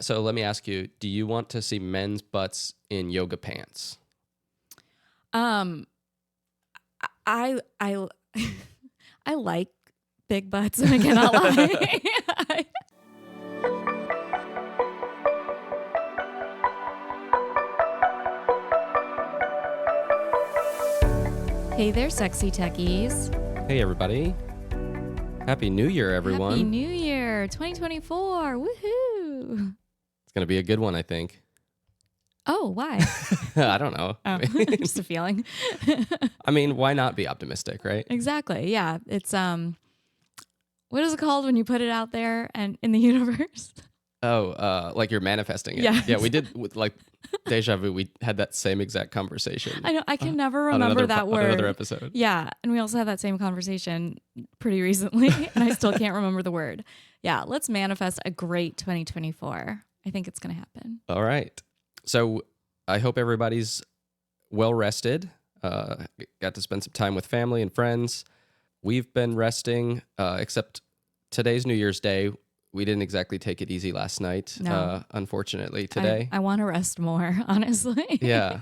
So let me ask you, do you want to see men's butts in yoga pants? Um, I I like big butts, and I cannot lie. Hey there, sexy techies. Hey, everybody. Happy New Year, everyone. Happy New Year, 2024. Woohoo. It's going to be a good one, I think. Oh, why? I don't know. Oh, just a feeling. I mean, why not be optimistic, right? Exactly. Yeah. It's, what is it called when you put it out there and in the universe? Oh, like you're manifesting it. Yes. Yeah, we did, with like Deja Vu, we had that same exact conversation. I know. I can never remember that word. On another episode. Yeah. And we also had that same conversation pretty recently, and I still can't remember the word. Yeah. Let's manifest a great 2024. I think it's going to happen. All right. So I hope everybody's well rested. Got to spend some time with family and friends. We've been resting, except today's New Year's Day. We didn't exactly take it easy last night, No. unfortunately, today. I want to rest more, honestly. Yeah.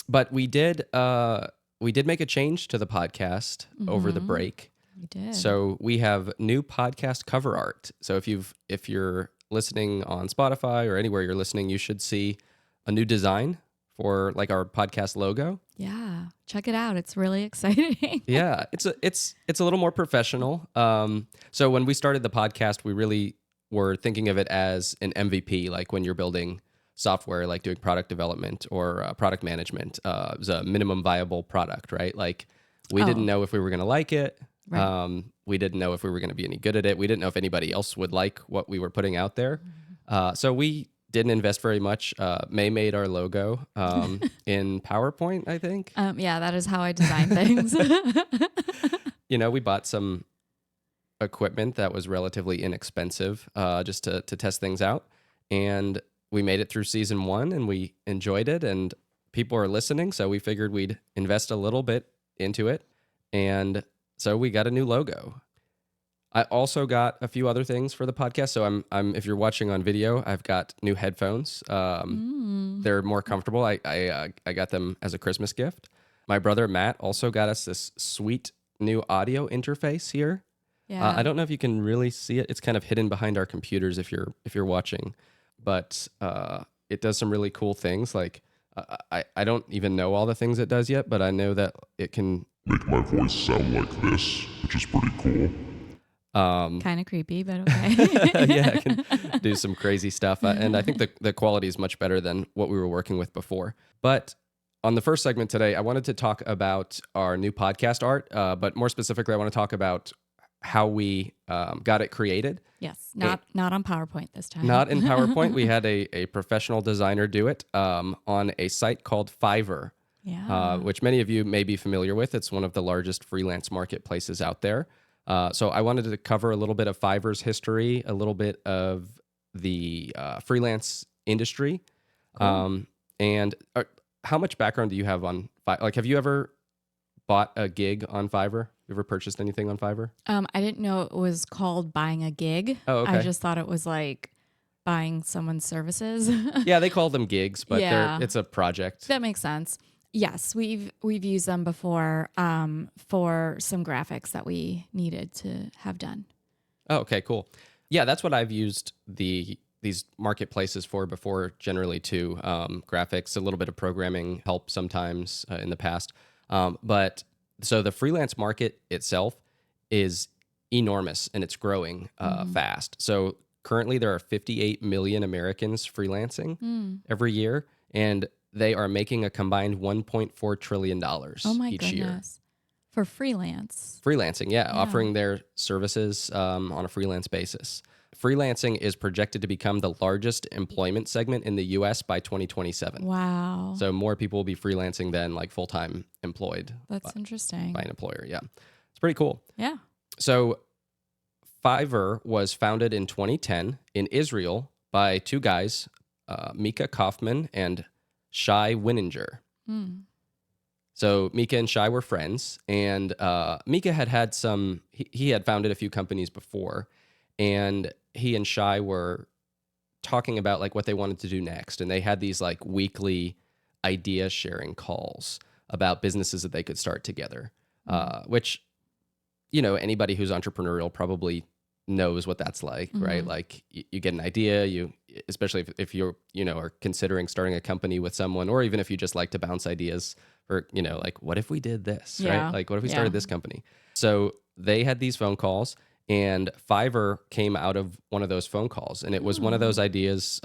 But we did make a change to the podcast over the break. We did. So we have new podcast cover art. So if you're listening on Spotify or anywhere you're listening, you should see a new design for like our podcast logo. Yeah. Check it out. It's really exciting. Yeah, it's a little more professional. So when we started the podcast, we really were thinking of it as an MVP, like when you're building software, like doing product development or product management. It was a minimum viable product, right? Like we didn't know if we were going to like it. Right. We didn't know if we were going to be any good at it. We didn't know if anybody else would like what we were putting out there. So we didn't invest very much. May made our logo in PowerPoint, I think. Yeah, that is how I design things. We bought some equipment that was relatively inexpensive just to test things out. And we made it through season 1 and we enjoyed it and people are listening. So we figured we'd invest a little bit into it. And so we got a new logo. I also got a few other things for the podcast. So I'm if you're watching on video, I've got new headphones. They're more comfortable. I got them as a Christmas gift. My brother Matt also got us this sweet new audio interface here. Yeah. I don't know if you can really see it. It's kind of hidden behind our computers if you're watching, but it does some really cool things. Like I don't even know all the things it does yet, but I know that it can make my voice sound like this, which is pretty cool. Kind of creepy, but okay. Yeah, I can do some crazy stuff. And I think the quality is much better than what we were working with before. But on the first segment today, I wanted to talk about our new podcast art, but more specifically, I want to talk about how we got it created. Yes, not on PowerPoint this time. Not in PowerPoint. We had a professional designer do it on a site called Fiverr, which many of you may be familiar with. It's one of the largest freelance marketplaces out there. So I wanted to cover a little bit of Fiverr's history, a little bit of the freelance industry. Cool. And how much background do you have on Fiverr? Like, have you ever bought a gig on Fiverr? You ever purchased anything on Fiverr? I didn't know it was called buying a gig. Oh, okay. I just thought it was like buying someone's services. Yeah, they call them gigs, but Yeah. it's a project. That makes sense. Yes, we've used them before for some graphics that we needed to have done. Oh, okay, cool. Yeah, that's what I've used these marketplaces for before, generally too. Graphics, a little bit of programming help sometimes in the past. But so the freelance market itself is enormous and it's growing fast. So currently there are 58 million Americans freelancing every year, and they are making a combined $1.4 trillion each year. For freelance. Freelancing, yeah, offering their services on a freelance basis. Freelancing is projected to become the largest employment segment in the U.S. by 2027. Wow. So more people will be freelancing than like full-time employed. That's interesting. By an employer, yeah. It's pretty cool. Yeah. So Fiverr was founded in 2010 in Israel by two guys, Mika Kaufman and Shai Wininger. So Mika and Shai were friends, and Mika had some, he had founded a few companies before, and he and Shai were talking about like what they wanted to do next. And they had these like weekly idea sharing calls about businesses that they could start together, which, you know, anybody who's entrepreneurial probably knows what that's like, right? Like you get an idea, especially if you're, you know, are considering starting a company with someone, or even if you just like to bounce ideas or, you know, like what if we did this, right? Like what if we started this company? So they had these phone calls, and Fiverr came out of one of those phone calls. And it was one of those ideas,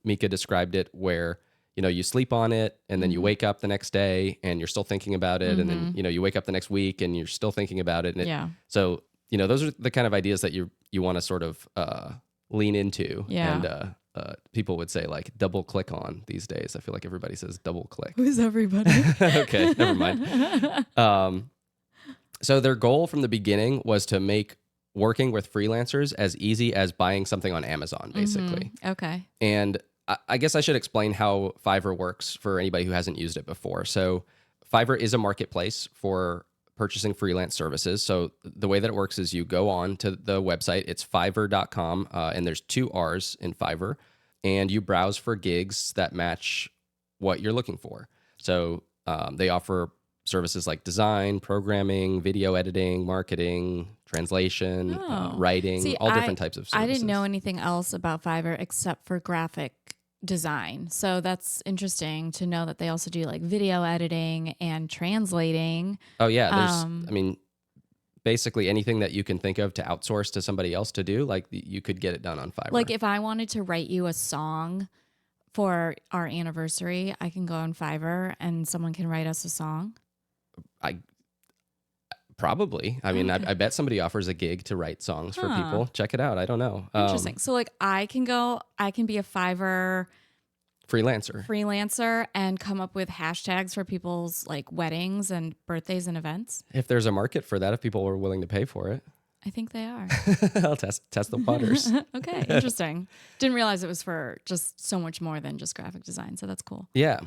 Mika described it, where, you know, you sleep on it and then you wake up the next day and you're still thinking about it. And then, you know, you wake up the next week and you're still thinking about it. And so, you know, those are the kind of ideas that you want to sort of lean into. And people would say like double click on these days. I feel like everybody says double click. Who's everybody? Okay, never mind. So their goal from the beginning was to make working with freelancers as easy as buying something on Amazon, basically. Okay. And I guess I should explain how Fiverr works for anybody who hasn't used it before. So Fiverr is a marketplace for purchasing freelance services. So the way that it works is you go on to the website, it's fiverr.com, and there's 2 R's in Fiverr, and you browse for gigs that match what you're looking for. So they offer services like design, programming, video editing, marketing, translation, writing, See, all different types of services. I didn't know anything else about Fiverr except for graphic design. So that's interesting to know that they also do like video editing and translating. Oh yeah, there's I mean basically anything that you can think of to outsource to somebody else to do, like you could get it done on Fiverr. Like if I wanted to write you a song for our anniversary, I can go on Fiverr and someone can write us a song. Probably. I mean, I bet somebody offers a gig to write songs for people. Check it out. I don't know. Interesting. So like I can be a Fiverr freelancer and come up with hashtags for people's like weddings and birthdays and events. If there's a market for that, if people are willing to pay for it. I think they are. I'll test the waters. Okay, interesting. Didn't realize it was for just so much more than just graphic design. So that's cool. Yeah.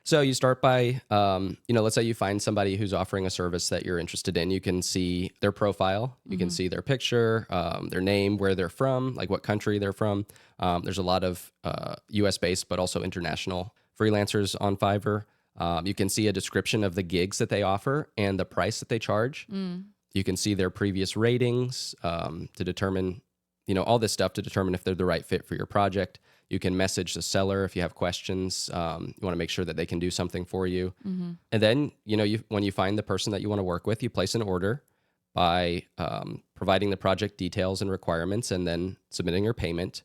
So you start by, let's say you find somebody who's offering a service that you're interested in. You can see their profile. You can see their picture, their name, where they're from, like what country they're from. There's a lot of US-based, but also international freelancers on Fiverr. You can see a description of the gigs that they offer and the price that they charge. You can see their previous ratings to determine, all this stuff to determine if they're the right fit for your project. You can message the seller if you have questions. You want to make sure that they can do something for you. And then, when you find the person that you want to work with, you place an order by providing the project details and requirements and then submitting your payment.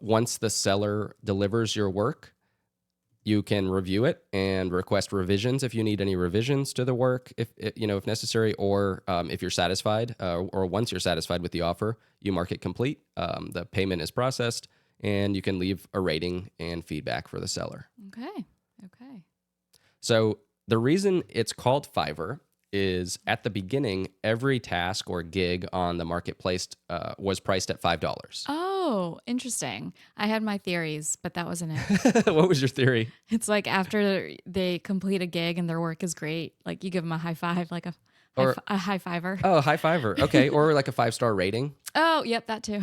Once the seller delivers your work, you can review it and request revisions if you need any revisions to the work, if necessary, or if you're satisfied, or once you're satisfied with the offer, you mark it complete. The payment is processed, and you can leave a rating and feedback for the seller. Okay. So the reason it's called Fiverr is at the beginning, every task or gig on the marketplace was priced at $5. Oh, interesting. I had my theories, but that wasn't it. What was your theory? It's like after they complete a gig and their work is great, like you give them a high five, like a high fiver. Oh, high fiver. Okay. Or like a 5-star rating. Oh, yep, that too.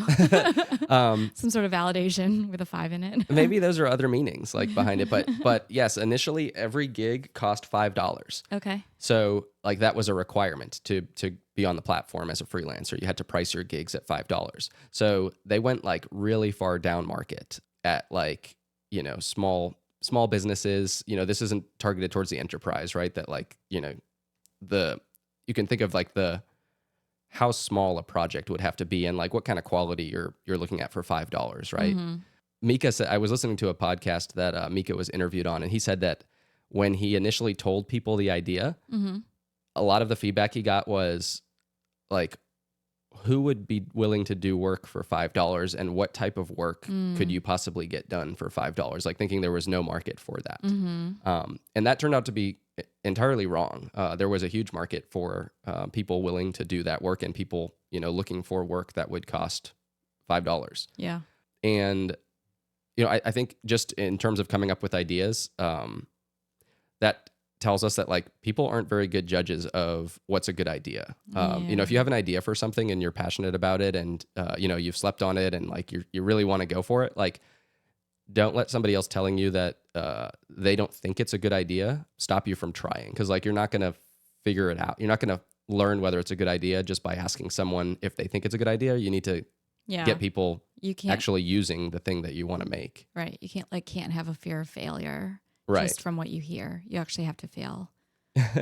Some sort of validation with a 5 in it. Maybe those are other meanings like behind it. But yes, initially every gig cost $5. Okay. So like that was a requirement to be on the platform as a freelancer. You had to price your gigs at $5. So they went like really far down market at like, small businesses. This isn't targeted towards the enterprise, right? That like, you can think of like how small a project would have to be and like what kind of quality you're looking at for $5, right? Mika said, I was listening to a podcast that Mika was interviewed on, and he said that when he initially told people the idea, a lot of the feedback he got was like, who would be willing to do work for $5 and what type of work could you possibly get done for $5? Like thinking there was no market for that. And that turned out to be entirely wrong. There was a huge market for people willing to do that work and people, looking for work that would cost $5. Yeah. And, I think just in terms of coming up with ideas, that tells us that like people aren't very good judges of what's a good idea. If you have an idea for something and you're passionate about it and, you've slept on it and like you really want to go for it, like don't let somebody else telling you that they don't think it's a good idea stop you from trying. Cause like you're not going to figure it out. You're not going to learn whether it's a good idea just by asking someone if they think it's a good idea. You need to get people actually using the thing that you want to make. Right. You can't have a fear of failure. Right. Just from what you hear, you actually have to fail.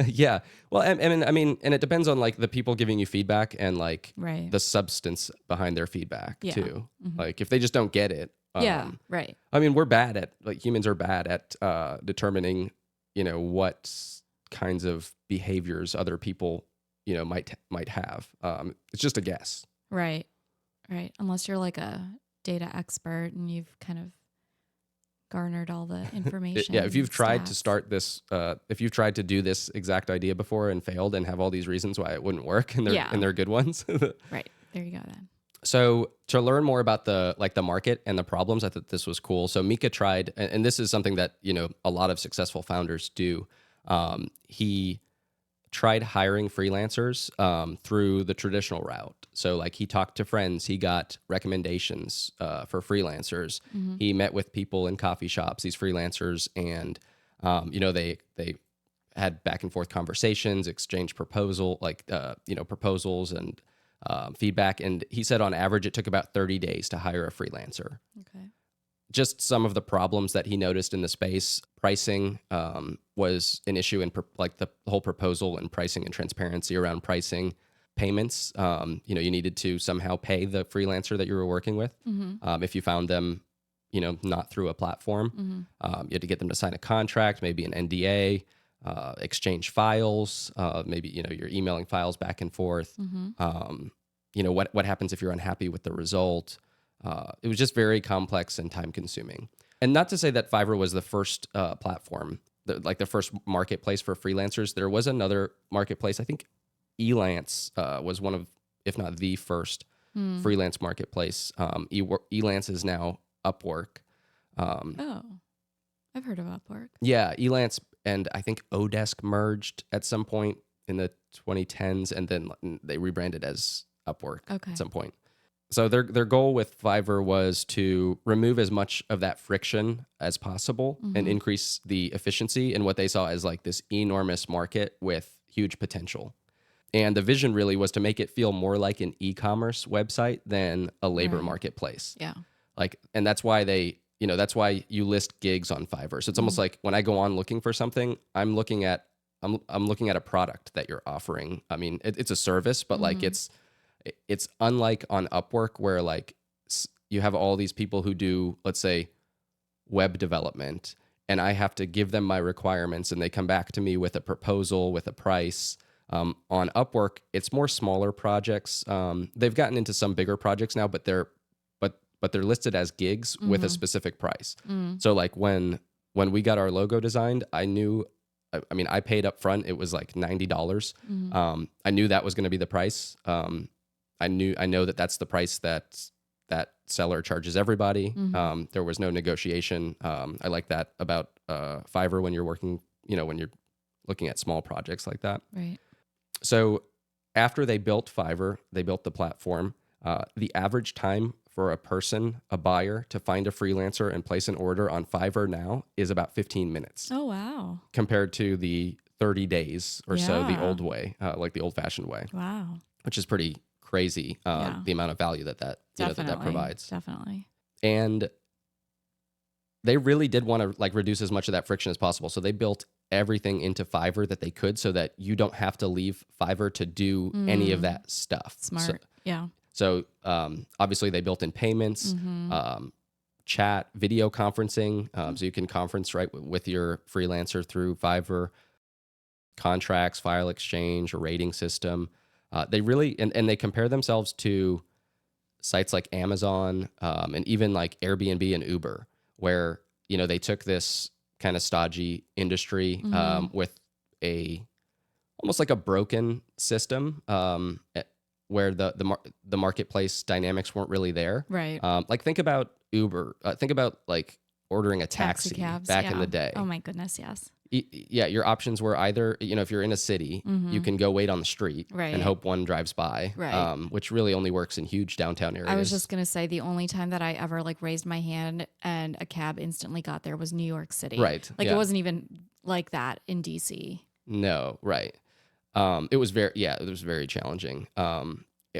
Yeah. Well, and it depends on like the people giving you feedback and like the substance behind their feedback too. Mm-hmm. Like if they just don't get it. Right. I mean, humans are bad at determining, what kinds of behaviors other people, might have. It's just a guess. Right. Right. Unless you're like a data expert and you've kind of garnered all the information. If you've tried to start this, if you've tried to do this exact idea before and failed and have all these reasons why it wouldn't work and they're good ones. Right. There you go then. So to learn more about the market and the problems, I thought this was cool. So Mika tried, and this is something that, a lot of successful founders do. He tried hiring freelancers through the traditional route. So like he talked to friends, he got recommendations for freelancers. Mm-hmm. He met with people in coffee shops, these freelancers, and they had back and forth conversations, exchanged proposals and feedback. And he said on average it took about 30 days to hire a freelancer. Okay. Just some of the problems that he noticed in the space. Pricing was an issue in the whole proposal and pricing and transparency around pricing. Payments, you needed to somehow pay the freelancer that you were working with. Mm-hmm. If you found them, not through a platform, you had to get them to sign a contract, maybe an NDA, exchange files, maybe, you're emailing files back and forth. Mm-hmm. What happens if you're unhappy with the result? It was just very complex and time consuming. And not to say that Fiverr was the first platform, the first marketplace for freelancers. There was another marketplace. I think Elance was one of, if not the first freelance marketplace. Elance is now Upwork. I've heard of Upwork. Yeah, Elance and I think Odesk merged at some point in the 2010s, and then they rebranded as Upwork at some point. So their goal with Fiverr was to remove as much of that friction as possible and increase the efficiency in what they saw as like this enormous market with huge potential. And the vision really was to make it feel more like an e-commerce website than a labor marketplace. Yeah. And that's why that's why you list gigs on Fiverr. So it's almost like when I go on looking for something, I'm looking at a product that you're offering. I mean, it's a service, but like it's unlike on Upwork where like you have all these people who do, let's say, web development, and I have to give them my requirements and they come back to me with a proposal, with a price. On Upwork, it's more smaller projects. They've gotten into some bigger projects now, but they're listed as gigs with a specific price. So like when we got our logo designed, I paid up front. It was like $90. I knew that was going to be the price. I know that's the price that seller charges everybody. There was no negotiation. I like that about Fiverr when you're working, when you're looking at small projects like that. Right. So after they built Fiverr, they built the platform. The average time for a buyer to find a freelancer and place an order on Fiverr now is about 15 minutes. Oh, wow. Compared to the 30 days or so, the old way, like the old fashioned way. Wow. Which is pretty crazy, the amount of value that provides. Definitely. And they really did want to like reduce as much of that friction as possible. So they built everything into Fiverr that they could so that you don't have to leave Fiverr to do any of that stuff. Smart. So obviously they built in payments, chat, video conferencing. So you can conference with your freelancer through Fiverr, contracts, file exchange, a rating system. They really, and they compare themselves to sites like Amazon and even like Airbnb and Uber, where, they took this kind of stodgy industry with almost like a broken system where the marketplace dynamics weren't really there. Right. Like think about Uber. Think about like ordering a taxi cabs, back in the day. Oh my goodness, yes. Yeah, your options were either, if you're in a city, you can go wait on the street Right. and hope one drives by, Right. which really only works in huge downtown areas. I was just gonna say the only time that I ever like raised my hand and a cab instantly got there was New York City. Right. Like yeah. it wasn't even like that in DC. No, right. It was very challenging.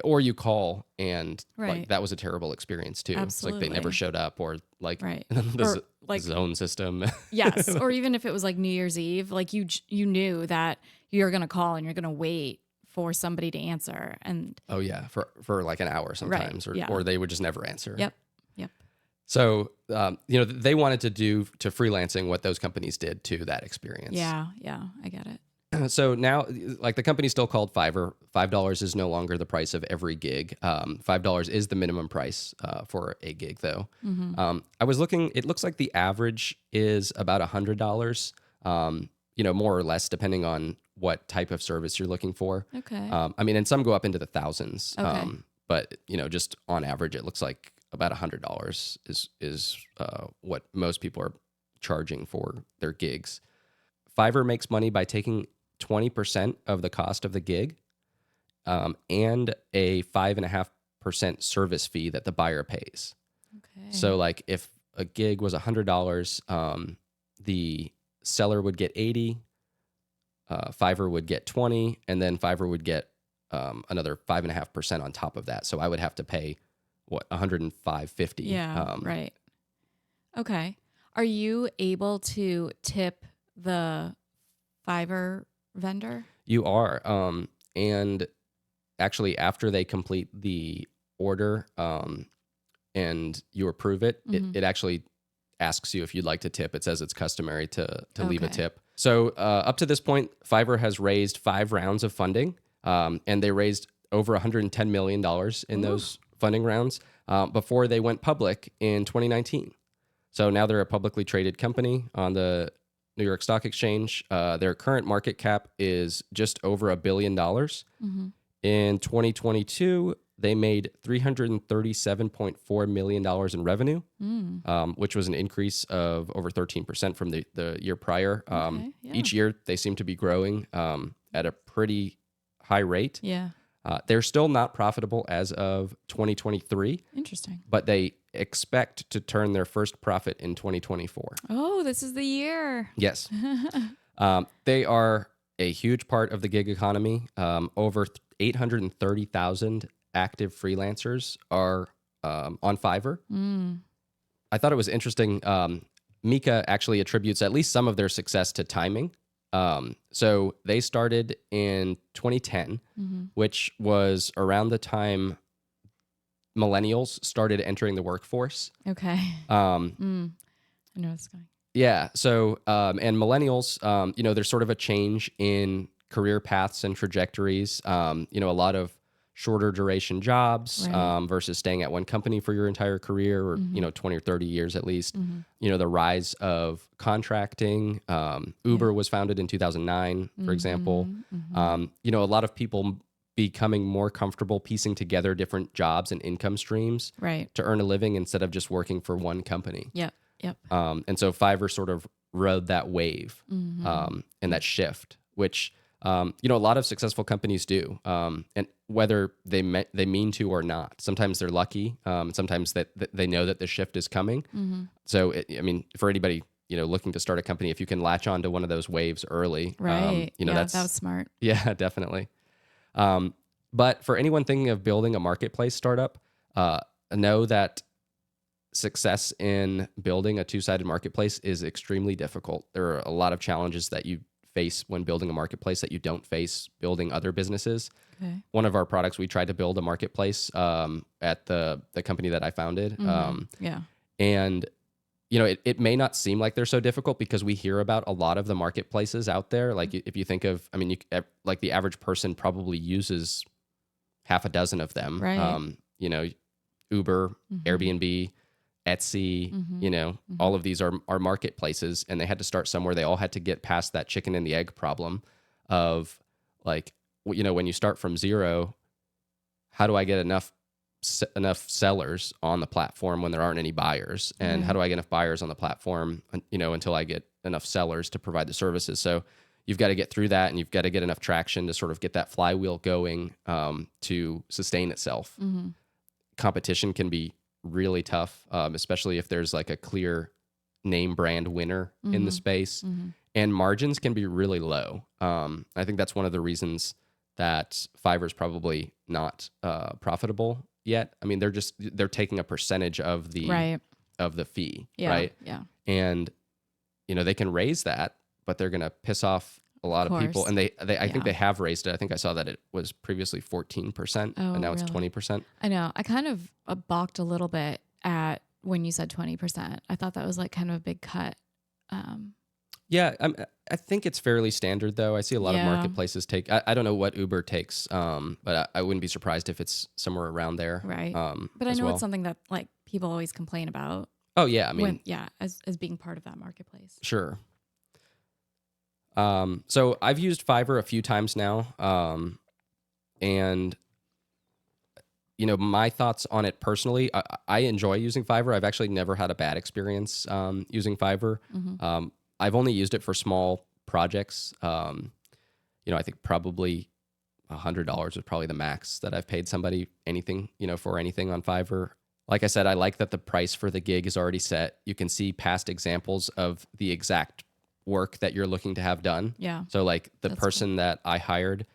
Or you call and Right. that was a terrible experience too. It's like they never Absolutely. showed up, or like Right. the Or, like- zone system. Yes. Or even if it was like New Year's Eve, like you knew that you're gonna call and you're gonna wait for somebody to answer. And Oh yeah, for like an hour sometimes, yeah. or they would just never answer. Yep. So they wanted to do to freelancing what those companies did to that experience. Yeah. I get it. So now, like the company's still called Fiverr. $5 is no longer the price of every gig. $5 is the minimum price for a gig, though. I was looking. It looks like the average is about $100. More or less, depending on what type of service you're looking for. Okay. And some go up into the thousands. Okay. But just on average, it looks like about $100 is what most people are charging for their gigs. Fiverr makes money by taking 20% of the cost of the gig, and a 5.5% service fee that the buyer pays. Okay. So, like, if a gig was $100, the seller would get 80, Fiverr would get 20, and then Fiverr would get another 5.5% on top of that. So I would have to pay $105.50. Yeah. Right. Okay. Are you able to tip the Fiverr vendor? You are. And actually, after they complete the order and you approve it, it actually asks you if you'd like to tip. It says it's customary to leave a Okay. tip. So up to this point, Fiverr has raised 5 rounds of funding, and they raised over $110 million in those funding rounds before they went public in 2019. So now they're a publicly traded company on the New York Stock Exchange. Their current market cap is just over $1 billion. In 2022, they made $337.4 million in revenue, which was an increase of over 13% from the year prior. Okay, yeah. Each year, they seem to be growing at a pretty high rate. Yeah. They're still not profitable as of 2023, Interesting. but they expect to turn their first profit in 2024. Oh, this is the year. Yes. They are a huge part of the gig economy. Over 830,000 active freelancers are on Fiverr. I thought it was interesting. Mika actually attributes at least some of their success to timing. So they started in 2010, which was around the time millennials started entering the workforce. Okay. I know it's going. Yeah. So, and millennials, there's sort of a change in career paths and trajectories. A lot of shorter duration jobs Right. versus staying at one company for your entire career, or 20 or 30 years at least. The rise of contracting. Uber was founded in 2009, for example. A lot of people becoming more comfortable piecing together different jobs and income streams Right. to earn a living instead of just working for one company. Yep. And so Fiverr sort of rode that wave and that shift, which a lot of successful companies do, and whether they mean to or not. Sometimes they're lucky. Sometimes that they know that the shift is coming. So for anybody looking to start a company, if you can latch on to one of those waves early, Right. That that's was smart. yeah, definitely. But for anyone thinking of building a marketplace startup, know that success in building a two-sided marketplace is extremely difficult. There are a lot of challenges that you face when building a marketplace that you don't face building other businesses. Okay. One of our products, we tried to build a marketplace at the company that I founded. Yeah. And it may not seem like they're so difficult because we hear about a lot of the marketplaces out there. Like if you think of, like the average person probably uses half a dozen of them. Right. Uber, Airbnb, Etsy, all of these are marketplaces, and they had to start somewhere. They all had to get past that chicken and the egg problem of like, when you start from zero, how do I get enough sellers on the platform when there aren't any buyers? And how do I get enough buyers on the platform, until I get enough sellers to provide the services. So you've got to get through that, and you've got to get enough traction to sort of get that flywheel going to sustain itself. Mm-hmm. Competition can be really tough, especially if there's like a clear name brand winner in the space, and margins can be really low. I think that's one of the reasons that Fiverr is probably not profitable yet. I mean, they're taking a percentage of the fee, right? Yeah. And they can raise that, but they're going to piss off a lot of people. And I think they have raised it. I think I saw that it was previously 14%, and now it's 20%. I know. I kind of balked a little bit at when you said 20%. I thought that was like kind of a big cut. Yeah, I think it's fairly standard, though. I see a lot of marketplaces take. I don't know what Uber takes, but I wouldn't be surprised if it's somewhere around there. Right. But I know it's something that like people always complain about. Oh yeah, I mean, as being part of that marketplace. Sure. So I've used Fiverr a few times now, and my thoughts on it personally. I enjoy using Fiverr. I've actually never had a bad experience using Fiverr. Mm-hmm. I've only used it for small projects. I think probably $100 is probably the max that I've paid somebody for anything on Fiverr. Like I said, I like that the price for the gig is already set. You can see past examples of the exact work that you're looking to have done. Yeah. So like the person that I hired,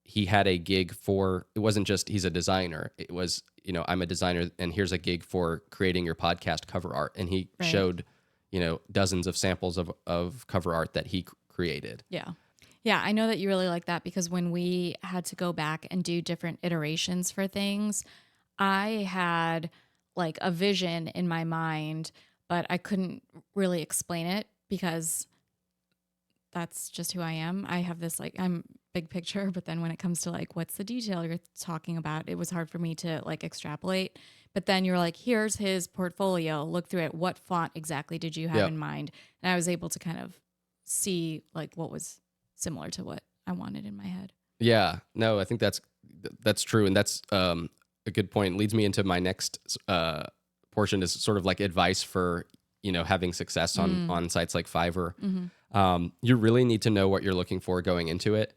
he had a gig for, it wasn't just he's a designer. It was, I'm a designer and here's a gig for creating your podcast cover art. And he showed, dozens of samples of cover art that he created. Yeah. Yeah. I know that you really like that because when we had to go back and do different iterations for things, I had like a vision in my mind, but I couldn't really explain it because that's just who I am. I have this like, I'm big picture, but then when it comes to like, what's the detail you're talking about, it was hard for me to like extrapolate. But then you're like, here's his portfolio. Look through it. What font exactly did you have in mind? And I was able to kind of see like what was similar to what I wanted in my head. Yeah, no, I think that's true. And that's a good point. It leads me into my next portion is sort of like advice for, having success on sites like Fiverr. Mm-hmm. You really need to know what you're looking for going into it.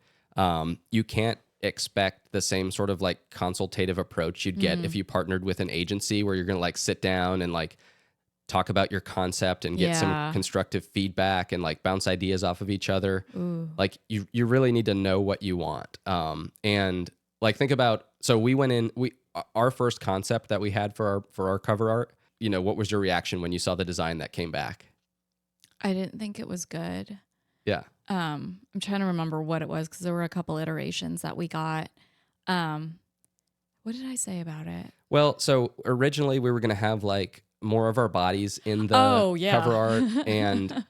You can't expect the same sort of like consultative approach you'd get if you partnered with an agency where you're going to like sit down and like talk about your concept and get some constructive feedback and like bounce ideas off of each other. Ooh. Like you really need to know what you want. And like think about, so we went in, our first concept that we had for our cover art, what was your reaction when you saw the design that came back? I didn't think it was good. Yeah. I'm trying to remember what it was because there were a couple iterations that we got. What did I say about it? Well, so originally we were going to have like more of our bodies in the cover art, and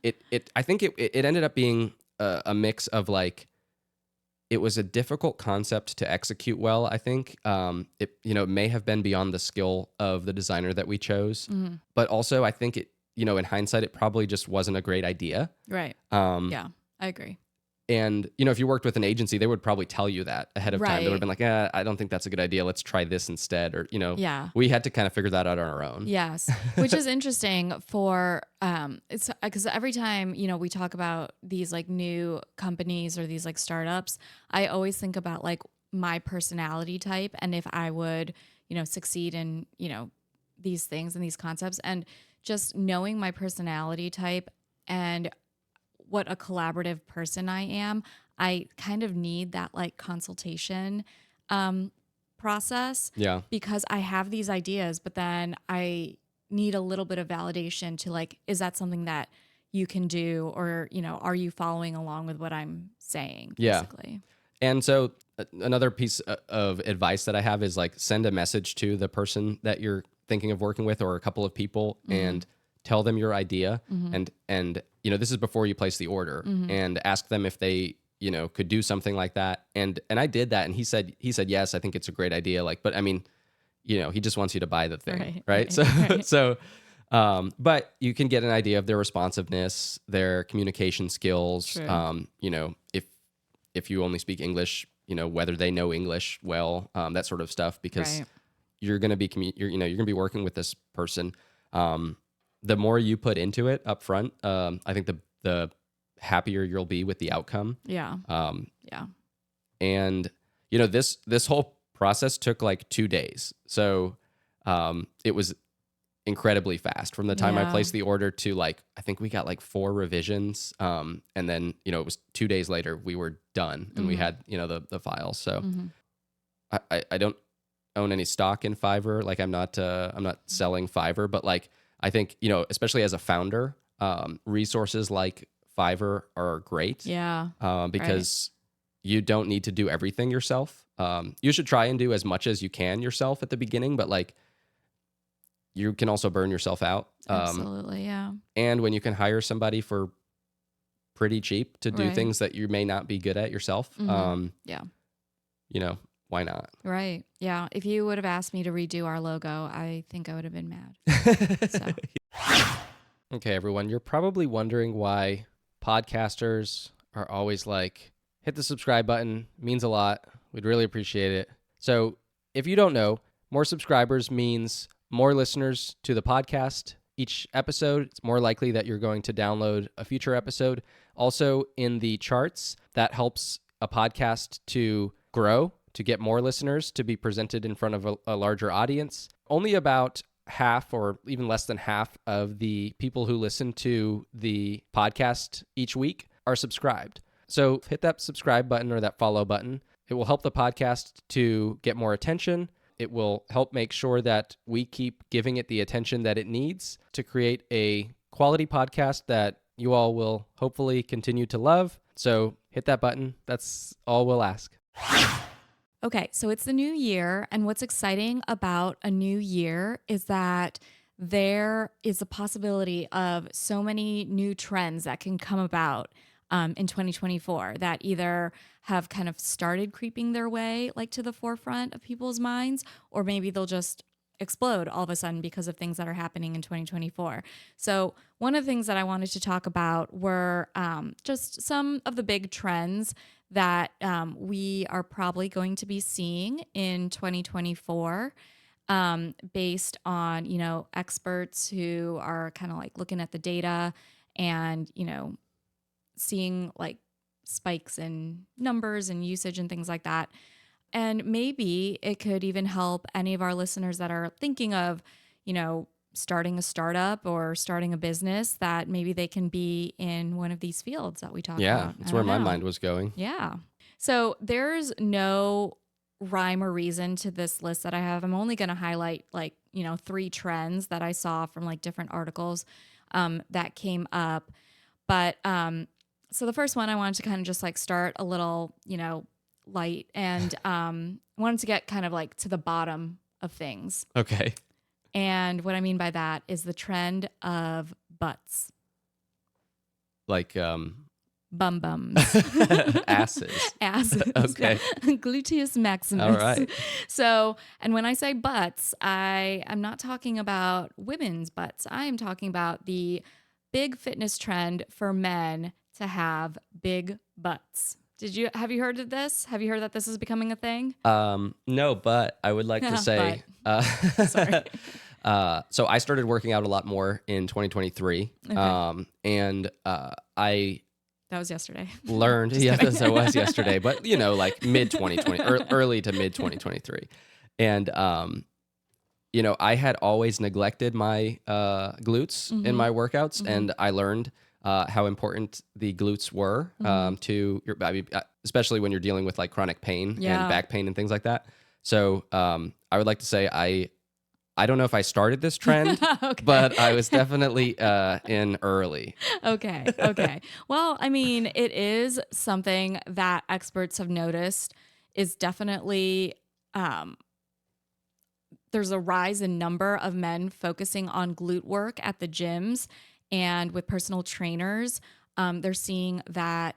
I think it ended up being a mix of like, it was a difficult concept to execute well. I think it may have been beyond the skill of the designer that we chose, but also I think it, in hindsight, it probably just wasn't a great idea. Right. Yeah, I agree. And, if you worked with an agency, they would probably tell you that ahead of time. They would have been like, I don't think that's a good idea. Let's try this instead. Or, we had to kind of figure that out on our own. Yes. Which is interesting for, it's because every time, we talk about these like new companies or these like startups, I always think about like my personality type and if I would, succeed in, these things and these concepts, and just knowing my personality type and what a collaborative person I am, I kind of need that like consultation process. Yeah. Because I have these ideas, but then I need a little bit of validation to like, is that something that you can do? Or, are you following along with what I'm saying? Basically. Yeah. And so another piece of advice that I have is like send a message to the person that you're thinking of working with or a couple of people and tell them your idea and this is before you place the order and ask them if they could do something like that, and I did that, and he said yes, I think it's a great idea, like, but I mean he just wants you to buy the thing, right? So but you can get an idea of their responsiveness, their communication skills, if you only speak English, whether they know English well, that sort of stuff, because you're going to be you're going to be working with this person. the more you put into it up front, I think the happier you'll be with the outcome. Yeah. Um, Yeah. and this whole process took like 2 days. So it was incredibly fast from the time I Yeah. placed the order to like, I think we got like 4 revisions. And then, it was 2 days later we were done and we had, the files. So I don't own any stock in Fiverr. Like I'm not selling Fiverr, but like, I think, especially as a founder, resources like Fiverr are great. Yeah. Because you don't need to do everything yourself. You should try and do as much as you can yourself at the beginning, but like you can also burn yourself out. Absolutely. Yeah. And when you can hire somebody for pretty cheap to do Right. things that you may not be good at yourself, Yeah. Why not? Right. Yeah. If you would have asked me to redo our logo, I think I would have been mad. So. Okay, everyone, you're probably wondering why podcasters are always like, hit the subscribe button, means a lot. We'd really appreciate it. So if you don't know, more subscribers means more listeners to the podcast. Each episode, it's more likely that you're going to download a future episode. Also in the charts, that helps a podcast to grow, to get more listeners, to be presented in front of a larger audience. Only about half or even less than half of the people who listen to the podcast each week are subscribed. So hit that subscribe button or that follow button. It will help the podcast to get more attention. It will help make sure that we keep giving it the attention that it needs to create a quality podcast that you all will hopefully continue to love. So hit that button. That's all we'll ask. Okay, so it's the new year, and what's exciting about a new year is that there is a possibility of so many new trends that can come about in 2024 that either have kind of started creeping their way like to the forefront of people's minds, or maybe they'll just explode all of a sudden because of things that are happening in 2024. So one of the things that I wanted to talk about were just some of the big trends that we are probably going to be seeing in 2024 based on, experts who are kind of like looking at the data and, seeing like spikes in numbers and usage and things like that. And maybe it could even help any of our listeners that are thinking of, starting a startup or starting a business, that maybe they can be in one of these fields that we talk Yeah, about. that's where my mind was going. Yeah. So there's no rhyme or reason to this list that I have. I'm only going to highlight 3 trends that I saw from like different articles that came up. But so the first one, I wanted to kind of just like start a little, light, and wanted to get kind of like to the bottom of things. Okay. And what I mean by that is the trend of butts. Like Bum bums. asses. Asses. Okay. Gluteus maximus. All right. So, and when I say butts, I'm not talking about women's butts. I am talking about the big fitness trend for men to have big butts. Have you heard of this? Have you heard that this is becoming a thing? No, but I would like to say, Sorry. So I started working out a lot more in 2023. Okay. And I That was yesterday. learned, yes, as I was yesterday, but like mid 2020 or early to mid 2023. And, I had always neglected my glutes in my workouts, and I learned how important the glutes were to your body, especially when you're dealing with like chronic pain and back pain and things like that. So I would like to say I don't know if I started this trend, Okay. but I was definitely in early. Okay. Well, I mean, it is something that experts have noticed is definitely there's a rise in number of men focusing on glute work at the gyms and with personal trainers. They're seeing that,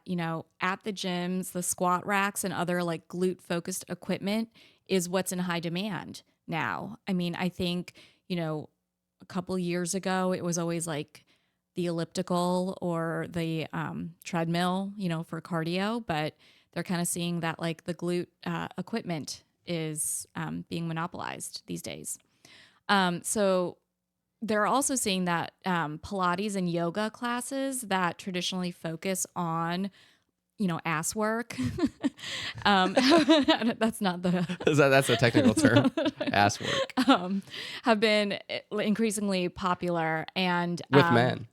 at the gyms, the squat racks and other like glute focused equipment is what's in high demand now. I mean, I think, a couple years ago, it was always like the elliptical or the treadmill, for cardio, but they're kind of seeing that like the glute equipment is being monopolized these days. So they're also seeing that Pilates and yoga classes that traditionally focus on, ass work. That's not the That's a technical term, ass work have been increasingly popular and with men.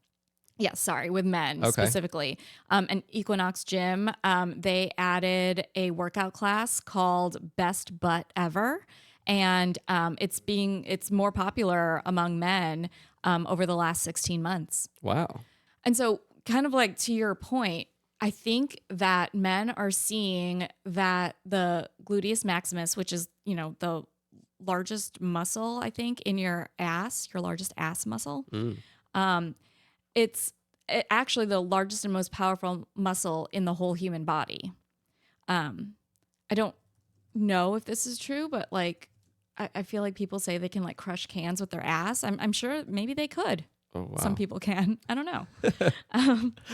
yeah, sorry, with men Okay. specifically. And Equinox Gym, they added a workout class called Best Butt Ever. And it's more popular among men over the last 16 months. Wow. And so, kind of like to your point, I think that men are seeing that the gluteus maximus, which is, the largest muscle, I think, in your ass, your largest ass muscle, it's actually the largest and most powerful muscle in the whole human body. I don't know if this is true, but like, I feel like people say they can like crush cans with their ass. I'm sure maybe they could. Oh, wow. Some people can. I don't know.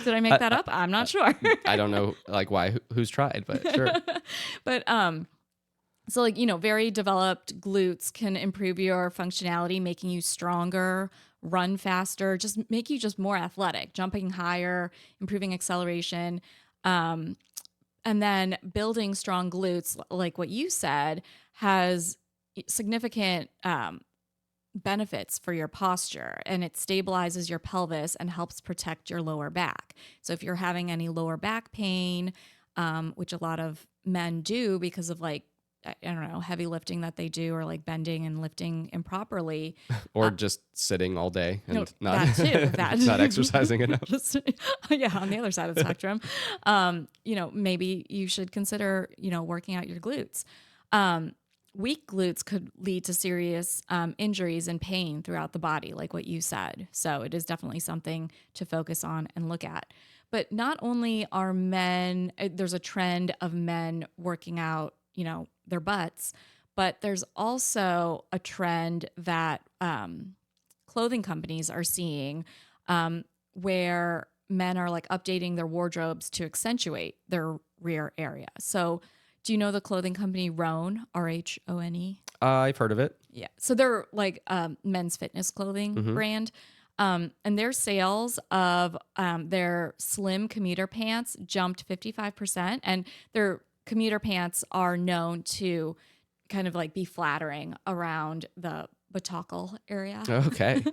Did I make that up? I'm not sure. I don't know like why, who's tried, but sure. But so like, very developed glutes can improve your functionality, making you stronger, run faster, just make you just more athletic, jumping higher, improving acceleration. And then building strong glutes, like what you said, has significant benefits for your posture, and it stabilizes your pelvis and helps protect your lower back. So if you're having any lower back pain, which a lot of men do because of like, I don't know, heavy lifting that they do or like bending and lifting improperly. Or just sitting all day and No, not, that too. not exercising enough. Yeah, on the other side of the spectrum. Maybe you should consider, working out your glutes. Weak glutes could lead to serious injuries and pain throughout the body, like what you said. So it is definitely something to focus on and look at. But not only are men, there's a trend of men working out, their butts, but there's also a trend that clothing companies are seeing where men are like updating their wardrobes to accentuate their rear area. So do you know the clothing company Rhone, Rhone? I've heard of it. Yeah. So they're like men's fitness clothing brand. And their sales of their slim commuter pants jumped 55%. And their commuter pants are known to kind of like be flattering around the buttockle area. Okay.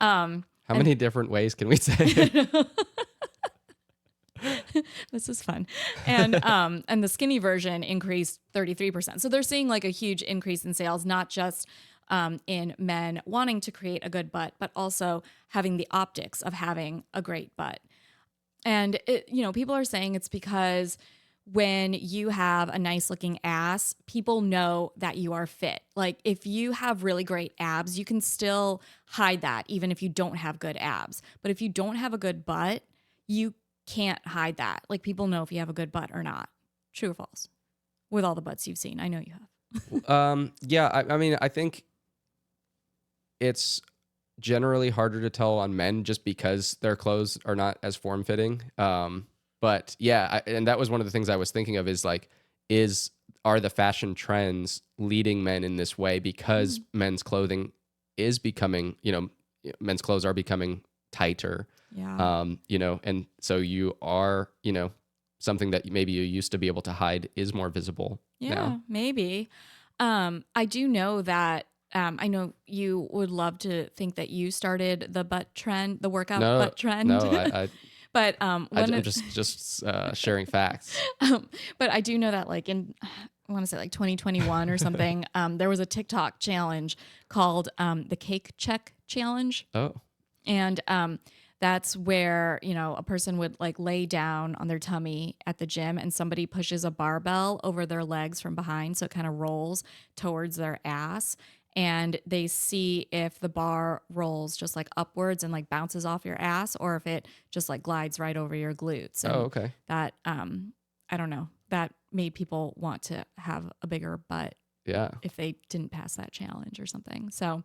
How many different ways can we say? This is fun. And the skinny version increased 33%. So they're seeing like a huge increase in sales, not just in men wanting to create a good butt, but also having the optics of having a great butt. And people are saying it's because when you have a nice looking ass, people know that you are fit. Like if you have really great abs, you can still hide that even if you don't have good abs. But if you don't have a good butt, you can't hide that. Like people know if you have a good butt or not. True or false? With all the butts you've seen, I know you have. Yeah, I mean, I think it's generally harder to tell on men just because their clothes are not as form fitting. But yeah, and that was one of the things I was thinking of is like, are the fashion trends leading men in this way because men's clothing is becoming, men's clothes are becoming tighter. Yeah. And so you are, something that maybe you used to be able to hide is more visible now. Maybe. I do know that I know you would love to think that you started the butt trend, the workout butt trend. No, but I'm just sharing facts. But I do know that like I want to say like 2021 or something, there was a TikTok challenge called the Cake Check Challenge. Oh. And that's where, a person would like lay down on their tummy at the gym and somebody pushes a barbell over their legs from behind. So it kind of rolls towards their ass. And they see if the bar rolls just like upwards and like bounces off your ass or if it just like glides right over your glutes. And okay. That, I don't know, that made people want to have a bigger butt. Yeah. If they didn't pass that challenge or something. So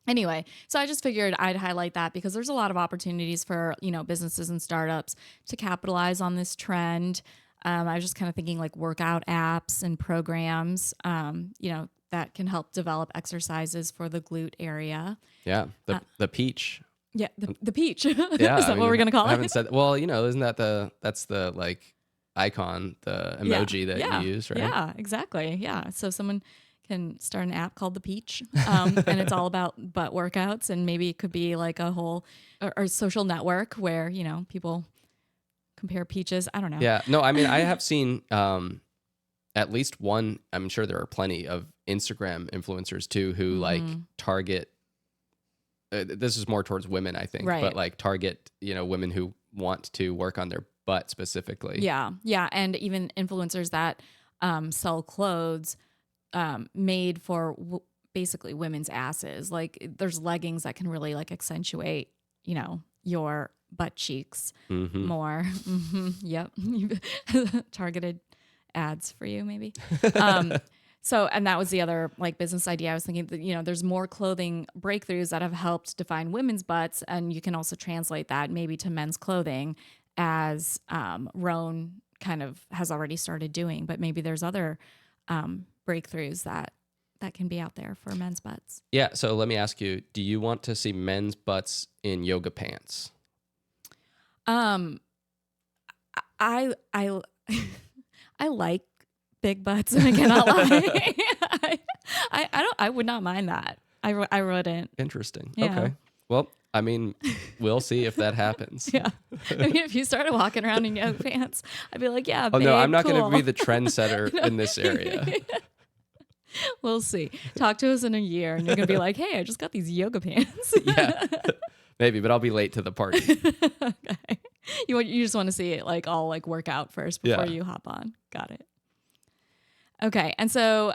anyway, so I just figured I'd highlight that because there's a lot of opportunities for, businesses and startups to capitalize on this trend. I was just kind of thinking like workout apps and programs, that can help develop exercises for the glute area. Yeah, the peach. Yeah, the peach. Yeah, Is that what we're gonna call I haven't it? said. Well, isn't that that's the like icon, the Yeah, emoji that yeah, you use, right? yeah, exactly. Yeah, so someone can start an app called the Peach, and it's all about butt workouts, and maybe it could be like a whole or social network where people compare peaches. I don't know. Yeah. No, I mean, I have seen at least one. I'm sure there are plenty of Instagram influencers too who like target. This is more towards women, I think, Right. but like target women who want to work on their butt specifically. Yeah, yeah, and even influencers that sell clothes made for basically women's asses. Like there's leggings that can really like accentuate, your butt cheeks more. Yep, targeted ads for you maybe. So, and that was the other like business idea. I was thinking that, there's more clothing breakthroughs that have helped define women's butts. And you can also translate that maybe to men's clothing as Roan kind of has already started doing. But maybe there's other breakthroughs that can be out there for men's butts. Yeah. So let me ask you, do you want to see men's butts in yoga pants? I I like big butts, and I cannot lie. I would not mind that. I wouldn't. Interesting. Yeah. Okay. Well, I mean, we'll see if that happens. Yeah. I mean, if you started walking around in yoga pants, I'd be like, yeah, Oh, no, I'm not cool. going to be the trendsetter in this area. We'll see. Talk to us in a year, and you're going to be like, hey, I just got these yoga pants. Yeah. Maybe, but I'll be late to the party. Okay. You just want to see it like all like work out first before you hop on. Got it. Okay. And so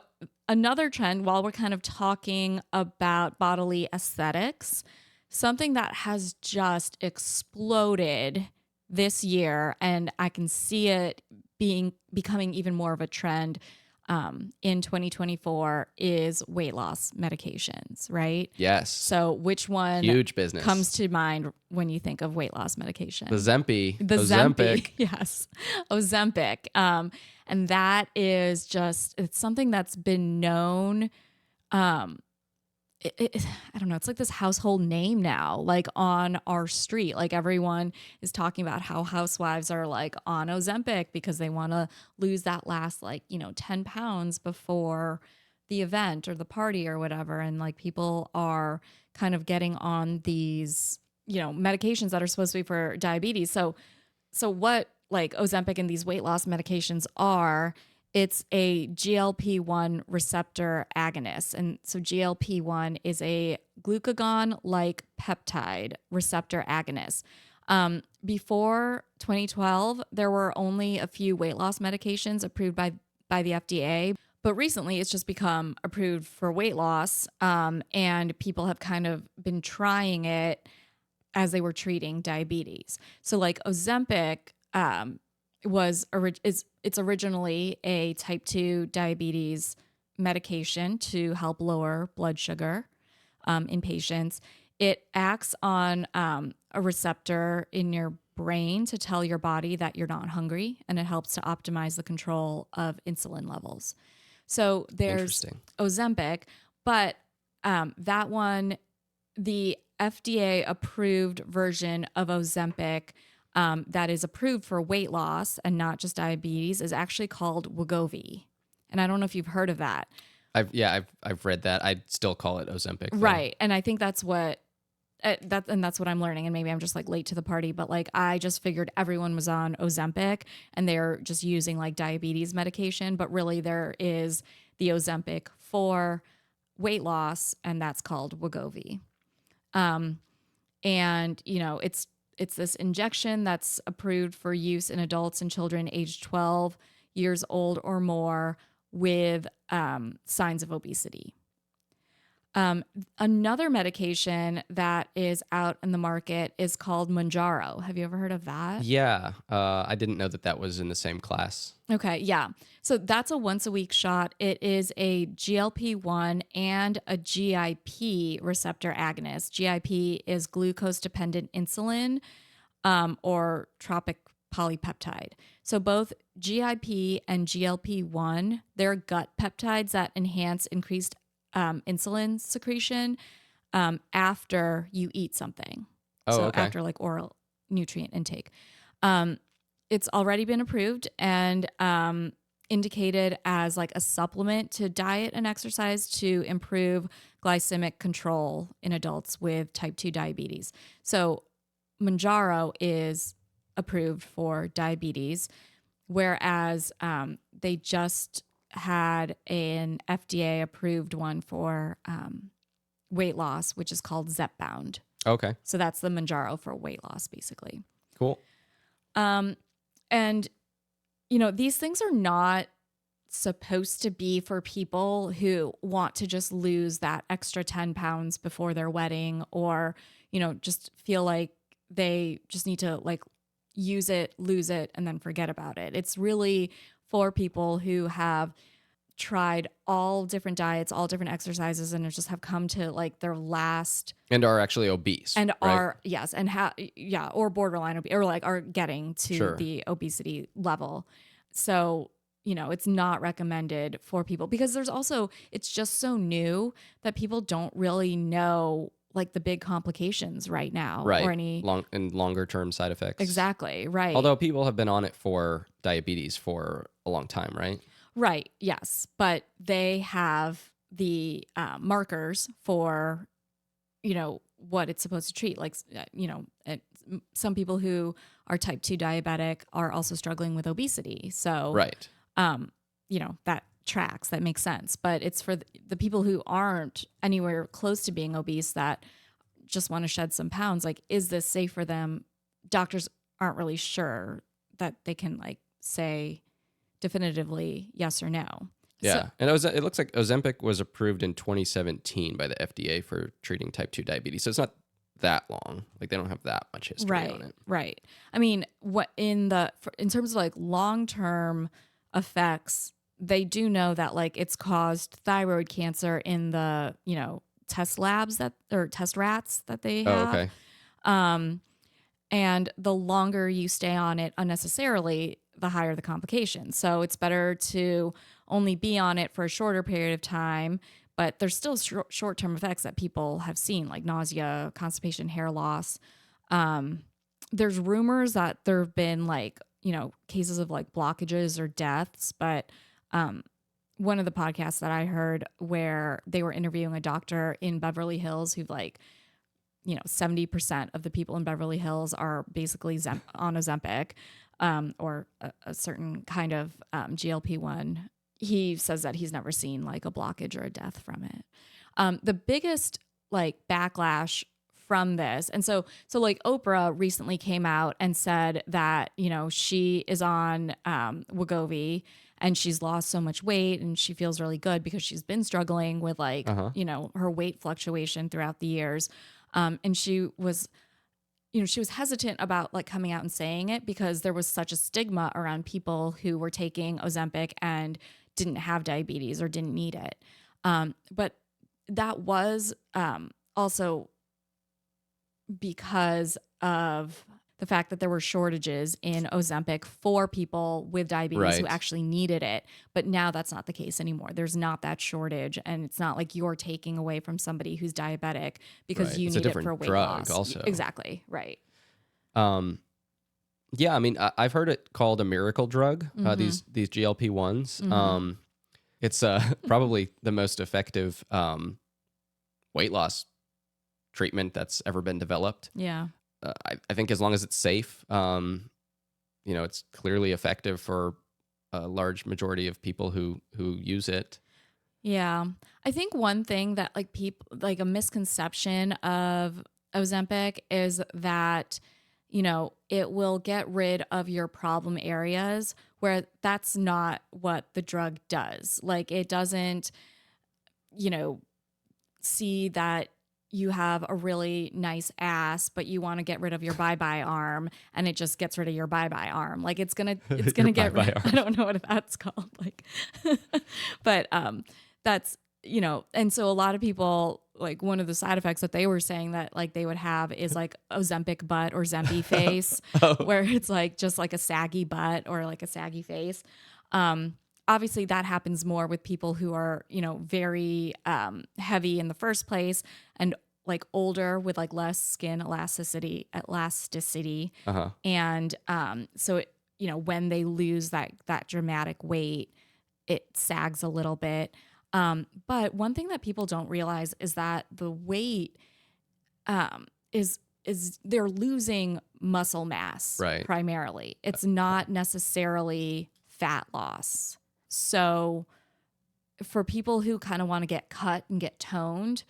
another trend, while we're kind of talking about bodily aesthetics, something that has just exploded this year, and I can see it becoming even more of a trend in 2024, is weight loss medications, right? Yes. So which one huge business comes to mind when you think of weight loss medication? The Ozempic. Yes. Ozempic. And that is it's something that's been known. I don't know. It's like this household name now, like on our street. Like everyone is talking about how housewives are like on Ozempic because they want to lose that last 10 pounds before the event or the party or whatever. And like people are kind of getting on these, medications that are supposed to be for diabetes. So what like Ozempic and these weight loss medications are, it's a GLP-1 receptor agonist. And so GLP-1 is a glucagon-like peptide receptor agonist. Before 2012, there were only a few weight loss medications approved by the FDA. But recently, it's just become approved for weight loss. And people have kind of been trying it as they were treating diabetes. So like Ozempic it's originally a type 2 diabetes medication to help lower blood sugar in patients. It acts on a receptor in your brain to tell your body that you're not hungry, and it helps to optimize the control of insulin levels. So there's Ozempic, but that one, the FDA approved version of Ozempic that is approved for weight loss and not just diabetes is actually called Wegovy. And I don't know if you've heard of that. I've read that. I still call it Ozempic, though. Right. And I think that's what that's what I'm learning. And maybe I'm just like late to the party, but like I just figured everyone was on Ozempic and they're just using like diabetes medication, but really there is the Ozempic for weight loss, and that's called Wegovy. And it's this injection that's approved for use in adults and children aged 12 years old or more with signs of obesity. Another medication that is out in the market is called Mounjaro. Have you ever heard of that? Yeah. I didn't know that was in the same class. Okay, yeah. So that's a once-a-week shot. It is a GLP-1 and a GIP receptor agonist. GIP is glucose-dependent insulin, or tropic polypeptide. So both GIP and GLP-1, they're gut peptides that enhance increased insulin secretion after you eat something. Oh, So okay. after like oral nutrient intake. It's already been approved and indicated as like a supplement to diet and exercise to improve glycemic control in adults with type 2 diabetes. So Mounjaro is approved for diabetes, whereas they just had an FDA approved one for weight loss, which is called Zepbound. Okay. So that's the Mounjaro for weight loss, basically. Cool. And, you know, these things are not supposed to be for people who want to just lose that extra 10 pounds before their wedding, or, you know, just feel like they just need to like use it, lose it, and then forget about it. It's really for people who have tried all different diets, all different exercises, and just have come to like their last And are actually obese. and right? are yes and or borderline obese, or like are getting to Sure. the obesity level. So, you know, it's not recommended for people because there's also, it's just so new that people don't really know like the big complications right now, Right. or any longer term side effects. exactly right. Although people have been on it for diabetes for a long time, right? Right. Yes. But they have the markers for, you know, what it's supposed to treat. Like, you know, some people who are type 2 diabetic are also struggling with obesity. So, Right. You know, that tracks, that makes sense. But it's for the people who aren't anywhere close to being obese that just want to shed some pounds. Like, is this safe for them? Doctors aren't really sure that they can like say definitively yes or no. Yeah. And it looks like Ozempic was approved in 2017 by the FDA for treating type 2 diabetes. So it's not that long. Like they don't have that much history on it. Right. I mean, what in terms of like long-term effects, they do know that like it's caused thyroid cancer in the, you know, test rats that they have. Oh, okay. And the longer you stay on it unnecessarily, the higher the complications. So it's better to only be on it for a shorter period of time, but there's still short-term effects that people have seen, like nausea, constipation, hair loss. There's rumors that there have been like, you know, cases of like blockages or deaths, but one of the podcasts that I heard where they were interviewing a doctor in Beverly Hills who like, you know, 70% of the people in Beverly Hills are basically on Ozempic or a certain kind of GLP-1. He says that he's never seen like a blockage or a death from it. The biggest like backlash from this, and so like Oprah recently came out and said that, you know, she is on Wegovy and she's lost so much weight and she feels really good because she's been struggling with like, you know, her weight fluctuation throughout the years. And she was hesitant about like coming out and saying it because there was such a stigma around people who were taking Ozempic and didn't have diabetes or didn't need it. But that was also because of the fact that there were shortages in Ozempic for people with diabetes who actually needed it. But now that's not the case anymore. There's not that shortage. And it's not like you're taking away from somebody who's diabetic because you need it for weight loss. Also. Exactly. Right. Yeah, I mean, I've heard it called a miracle drug, these GLP-1s. It's probably the most effective weight loss treatment that's ever been developed. Yeah. I think as long as it's safe, you know, it's clearly effective for a large majority of people who use it. Yeah. I think one thing that like people, like a misconception of Ozempic is that, you know, it will get rid of your problem areas, where that's not what the drug does. Like it doesn't, you know, see that you have a really nice ass, but you want to get rid of your bye-bye arm, and it just gets rid of your bye-bye arm. Like it's gonna get rid. I don't know what that's called. Like, but that's, you know, and so a lot of people like one of the side effects that they were saying that like they would have is like Ozempic butt or Zempi face, where it's like just like a saggy butt or like a saggy face. Obviously that happens more with people who are, very heavy in the first place and like older with like less skin elasticity. Uh-huh. And so, when they lose that dramatic weight, it sags a little bit. But one thing that people don't realize is that the weight is they're losing muscle mass Right. primarily. It's not necessarily fat loss. So for people who kind of want to get cut and get toned,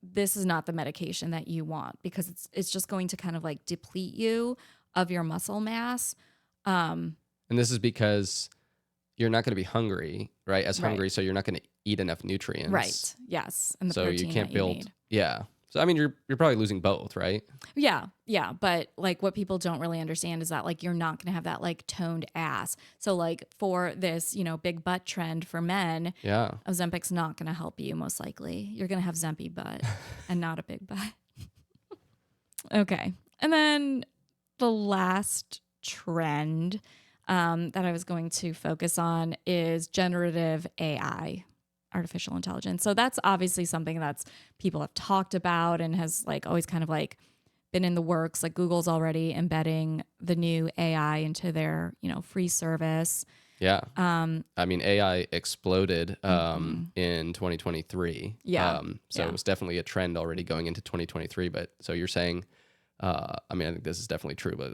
this is not the medication that you want because it's just going to kind of like deplete you of your muscle mass. And this is because you're not going to be hungry, right? Hungry, so you're not going to eat enough nutrients. Right. Yes. And the so protein you can't that build. you need. Yeah. So I mean, you're probably losing both, right? Yeah. Yeah. But like what people don't really understand is that like you're not going to have that like toned ass. So like for this, big butt trend for men, Yeah. Ozempic's not going to help you most likely. You're going to have Zempi butt and not a big butt. Okay. And then the last trend that I was going to focus on is generative AI, artificial intelligence. So that's obviously something that's people have talked about and has like always kind of like been in the works. Like Google's already embedding the new AI into their, free service. Yeah. I mean, AI exploded in 2023. Yeah. So it was definitely a trend already going into 2023. But so you're saying, I mean, I think this is definitely true, but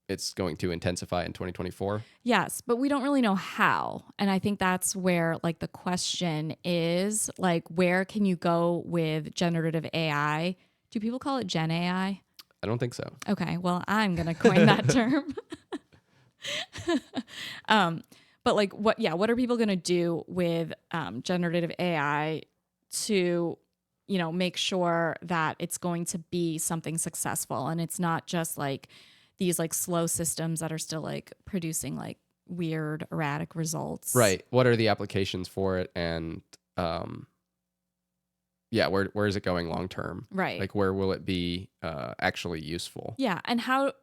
it's going to intensify in 2024. Yes, but we don't really know how. And I think that's where like the question is like, where can you go with generative AI? Do people call it Gen AI? I don't think so. Okay, well, I'm going to coin that term. But like what are people going to do with generative AI to, make sure that it's going to be something successful and it's not just like these like slow systems that are still like producing like weird erratic results. Right. What are the applications for it? And where is it going long term? Right. Like where will it be actually useful? Yeah. And how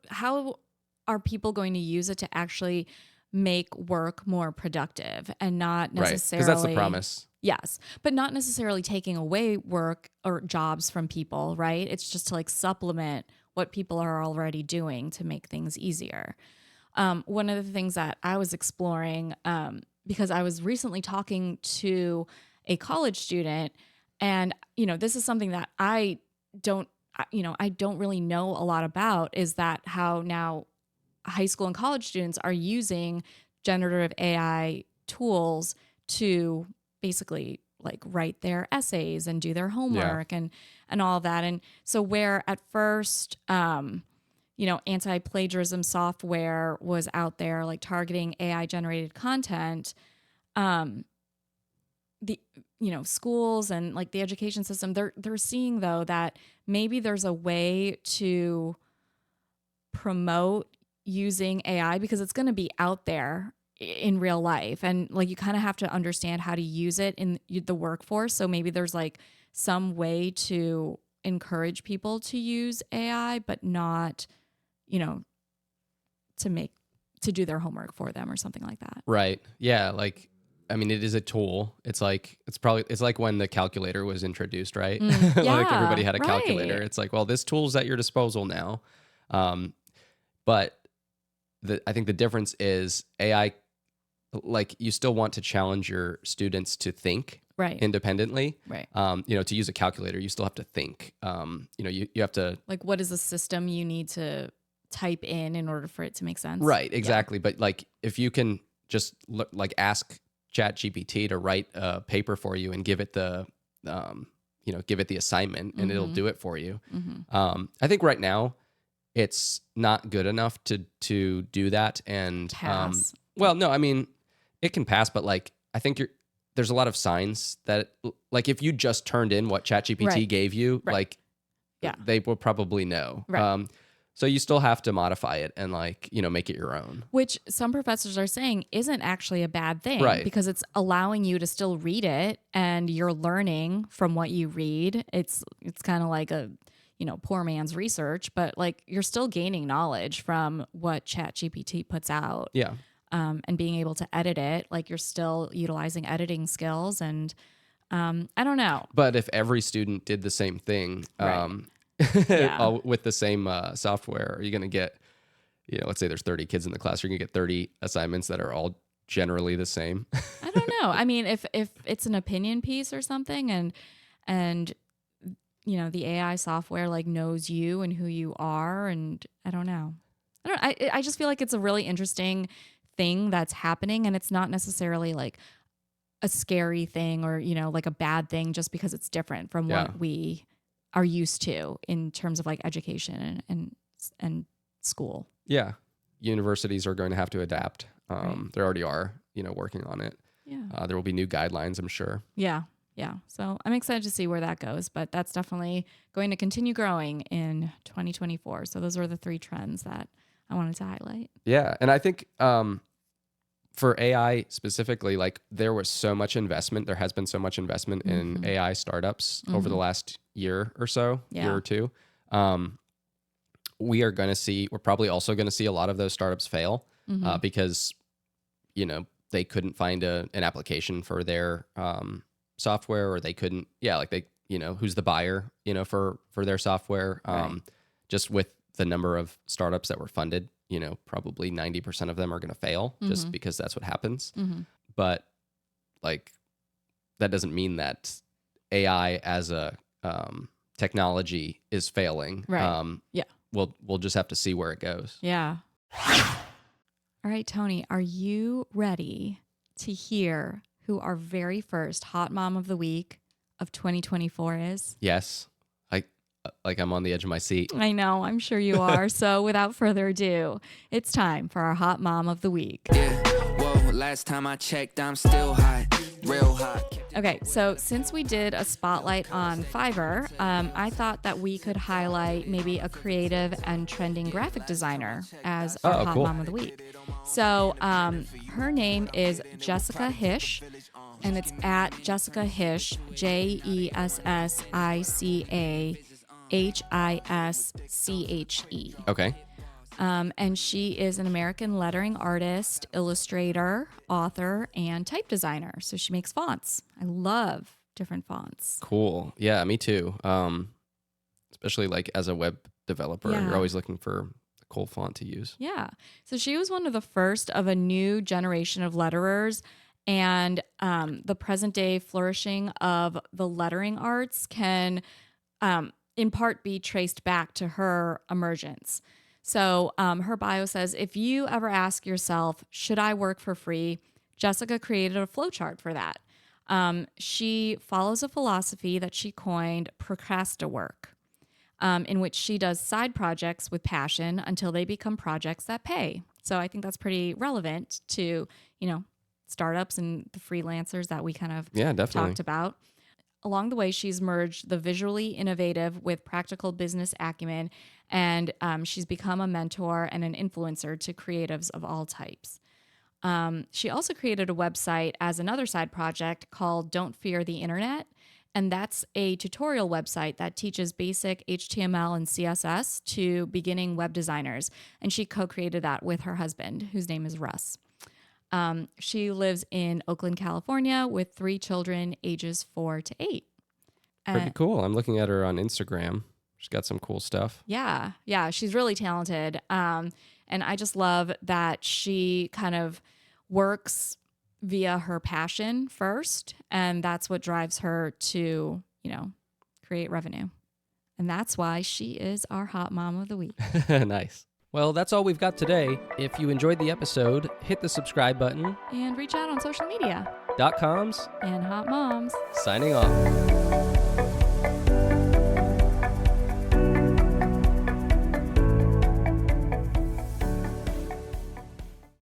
are people going to use it to actually make work more productive and not necessarily, because that's the promise. Yes, but not necessarily taking away work or jobs from people, right? It's just to like supplement what people are already doing to make things easier. One of the things that I was exploring, because I was recently talking to a college student, and this is something that I don't really know a lot about, is that how now high school and college students are using generative AI tools to basically like write their essays and do their homework and all of that. And so where at first, anti-plagiarism software was out there like targeting AI generated content, schools and like the education system, they're seeing though that maybe there's a way to promote using AI because it's going to be out there in real life. And like, you kind of have to understand how to use it in the workforce. So maybe there's like some way to encourage people to use AI, but not, to do their homework for them or something like that. Right. Yeah. Like, I mean, it is a tool. It's like when the calculator was introduced, right? Like everybody had a calculator. It's like, well, this tool's at your disposal now. But I think the difference is AI, like you still want to challenge your students to think independently. Right. To use a calculator, you still have to think. You have to, like, what is the system you need to type in order for it to make sense? Right. Exactly. Yeah. But like, if you can just like ask ChatGPT to write a paper for you and give it the, give it the assignment and it'll do it for you. Mm-hmm. I think right now it's not good enough to do that and pass. Well, no, I mean, it can pass, but like, I think there's a lot of signs that like, if you just turned in what ChatGPT gave you, like they will probably know. Right. So you still have to modify it and make it your own. Which some professors are saying isn't actually a bad thing, Right. because it's allowing you to still read it and you're learning from what you read. It's kind of like a, poor man's research, but like you're still gaining knowledge from what ChatGPT puts out. Yeah. And being able to edit it, like you're still utilizing editing skills. And I don't know. But if every student did the same thing, Right. Yeah. all with the same software, are you going to get, let's say there's 30 kids in the class, you're going to get 30 assignments that are all generally the same. I don't know. I mean, if it's an opinion piece or something, and the AI software like knows you and who you are, and I don't know. I just feel like it's a really interesting thing that's happening, and it's not necessarily like a scary thing or like a bad thing just because it's different from what we are used to in terms of like education and school. Yeah. Universities are going to have to adapt. Right. They already are, working on it. Yeah. There will be new guidelines, I'm sure. Yeah. Yeah. So I'm excited to see where that goes, but that's definitely going to continue growing in 2024. So those are the 3 trends that I wanted to highlight. Yeah. And I think for AI specifically, like there was so much investment. There has been so much investment in AI startups over the last year or so, year or two. We're probably also going to see a lot of those startups fail because, they couldn't find an application for their software, or they couldn't, who's the buyer, for their software. Right. Just with the number of startups that were funded, probably 90% of them are going to fail just because that's what happens. But like, that doesn't mean that AI as a technology is failing. Right. Yeah. We'll just have to see where it goes. Yeah. All right, Tony, are you ready to hear who our very first Hot Mom of the Week of 2024 is? Yes. I'm on the edge of my seat. I know, I'm sure you are. So without further ado, it's time for our Hot Mom of the Week. Yeah, whoa, last time I checked, I'm still hot, real hot. Okay, so since we did a spotlight on Fiverr, I thought that we could highlight maybe a creative and trending graphic designer as our Hot cool. Mom of the Week. So her name is Jessica Hische, and it's at Jessica Hische, JESSICAHISCHE. Okay. And she is an American lettering artist, illustrator, author, and type designer. So she makes fonts. I love different fonts. Cool. Yeah, me too. Especially like as a web developer, you're always looking for a cool font to use. Yeah. So she was one of the first of a new generation of letterers. And the present day flourishing of the lettering arts can in part be traced back to her emergence. So her bio says, if you ever ask yourself, should I work for free? Jessica created a flowchart for that. She follows a philosophy that she coined procrasti-work, in which she does side projects with passion until they become projects that pay. So I think that's pretty relevant to, startups and the freelancers that we kind of talked about. Along the way, she's merged the visually innovative with practical business acumen, and she's become a mentor and an influencer to creatives of all types. She also created a website as another side project called Don't Fear the Internet, and that's a tutorial website that teaches basic HTML and CSS to beginning web designers, and she co-created that with her husband, whose name is Russ. She lives in Oakland, California, with 3 children, ages 4 to 8. Pretty cool. I'm looking at her on Instagram. She's got some cool stuff. Yeah, she's really talented. And I just love that she kind of works via her passion first, and that's what drives her to, create revenue. And that's why she is our Hot Mom of the Week. Nice. Well, that's all we've got today. If you enjoyed the episode, hit the subscribe button. And reach out on social media. .coms And Hot Moms. signing off.